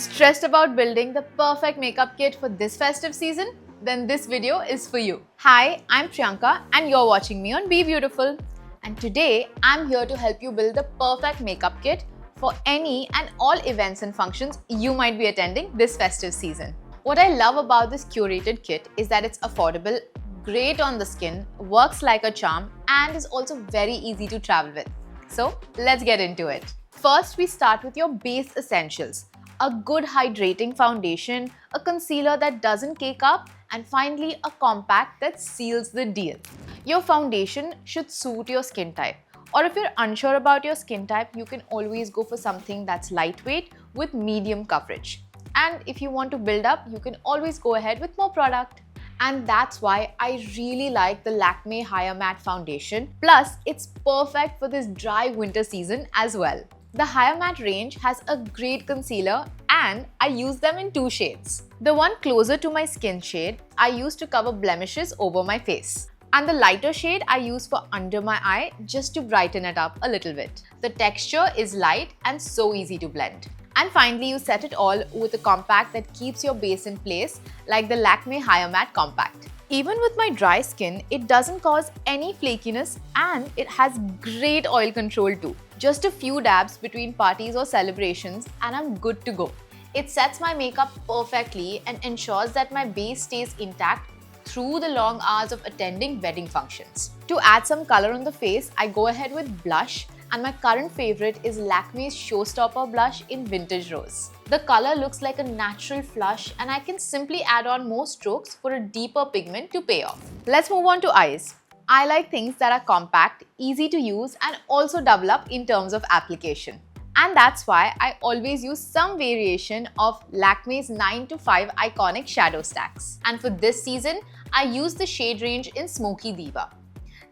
Stressed about building the perfect makeup kit for this festive season? Then this video is for you. Hi, I'm Priyanka and you're watching me on BeBeautiful. And today, I'm here to help you build the perfect makeup kit for any and all events and functions you might be attending this festive season. What I love about this curated kit is that it's affordable, great on the skin, works like a charm, and is also very easy to travel with. So let's get into it. First, we start with your base essentials. A good hydrating foundation, a concealer that doesn't cake up, and finally a compact that seals the deal. Your foundation should suit your skin type. Or if you're unsure about your skin type, you can always go for something that's lightweight with medium coverage. And if you want to build up, you can always go ahead with more product. And that's why I really like the Lakmē Higher Matte Foundation. Plus, it's perfect for this dry winter season as well. The Higher Matte range has a great concealer and I use them in two shades. The one closer to my skin shade, I use to cover blemishes over my face. And the lighter shade I use for under my eye just to brighten it up a little bit. The texture is light and so easy to blend. And finally, you set it all with a compact that keeps your base in place, like the Lakmē Higher Matte Compact. Even with my dry skin, it doesn't cause any flakiness and it has great oil control too. Just a few dabs between parties or celebrations and I'm good to go. It sets my makeup perfectly and ensures that my base stays intact through the long hours of attending wedding functions. To add some color on the face, I go ahead with blush. And my current favorite is Lakmé's Showstopper blush in Vintage Rose. The color looks like a natural flush and I can simply add on more strokes for a deeper pigment to pay off. Let's move on to eyes. I like things that are compact, easy to use and also double up in terms of application. And that's why I always use some variation of Lakmé's 9 to 5 Eyeconic shadow stacks. And for this season, I use the shade range in Smoky Diva.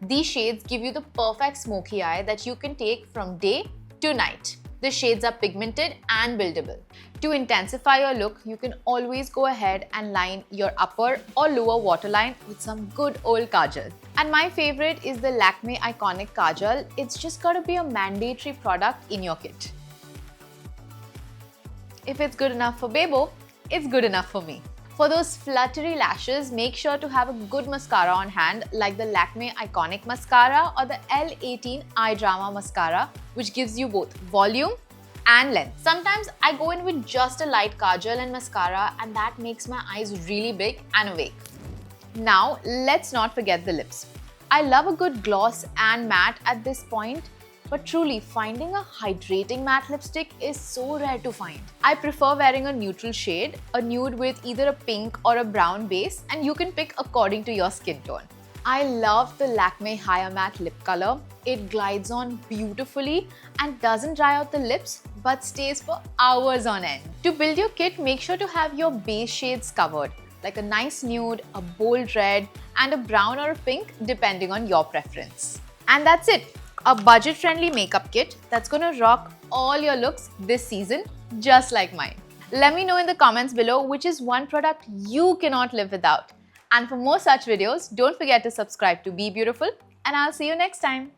These shades give you the perfect smoky eye that you can take from day to night. The shades are pigmented and buildable. To intensify your look, you can always go ahead and line your upper or lower waterline with some good old kajal. And my favorite is the Lakmē Eyeconic Kajal. It's just gotta be a mandatory product in your kit. If it's good enough for Bebo, it's good enough for me. For those fluttery lashes, make sure to have a good mascara on hand like the Lakmē Eyeconic Mascara or the L18 Eye Drama Mascara, which gives you both volume and length. Sometimes I go in with just a light kajal and mascara and that makes my eyes really big and awake. Now, let's not forget the lips. I love a good gloss and matte at this point. But truly, finding a hydrating matte lipstick is so rare to find. I prefer wearing a neutral shade, a nude with either a pink or a brown base, and you can pick according to your skin tone. I love the Lakmē Higher Matte Lip Color. It glides on beautifully and doesn't dry out the lips, but stays for hours on end. To build your kit, make sure to have your base shades covered, like a nice nude, a bold red, and a brown or a pink, depending on your preference. And that's it. A budget-friendly makeup kit that's gonna rock all your looks this season, just like mine. Let me know in the comments below which is one product you cannot live without. And for more such videos, don't forget to subscribe to BeBeautiful and I'll see you next time.